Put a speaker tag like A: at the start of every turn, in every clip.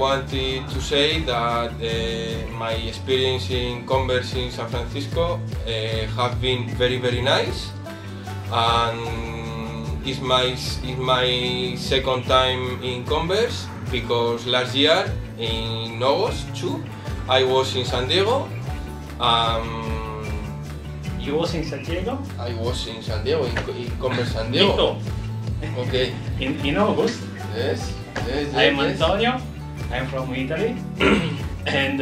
A: wanted to say that my experience in Converse in San Francisco have been very nice, and it's my second time in Converse, because last year in August too I was in San Diego.
B: You was in San Diego?
A: I was in San Diego, in Converse San Diego. Okay.
B: In August?
A: Yes.
B: I'm Antonio, I'm from Italy, and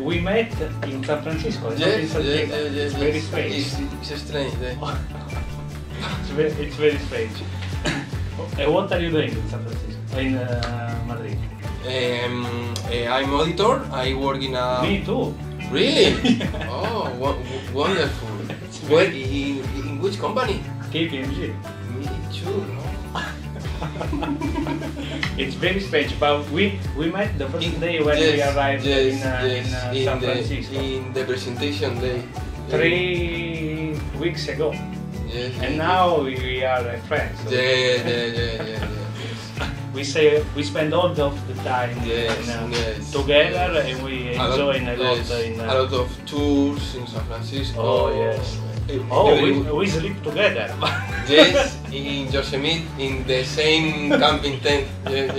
B: we met in San Francisco.
A: Yes.
B: It's very strange.
A: It's strange.
B: It's very strange. What are you doing in San Francisco? In Madrid?
A: I'm auditor. I work in a.
B: Me too.
A: Really? Oh, wonderful. Where? In which company?
B: KPMG.
A: Me too. No?
B: It's very strange, but we met the first day when we arrived in San Francisco.
A: In the presentation day.
B: 3 weeks ago.
A: Yes.
B: And now we are friends. So
A: Yeah.
B: we spend all of the time together, and we enjoy a lot.
A: A lot of tours in San Francisco.
B: Oh yes. We sleep together.
A: Yes, in Yosemite, in the same camping tent. Yes.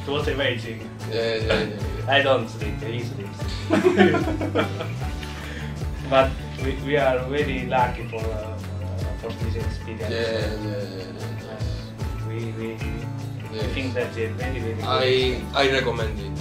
B: It was amazing.
A: Yeah.
B: I don't sleep, he sleeps. But we are very lucky for this experience.
A: Yeah.
B: We think that it's very
A: I recommend it.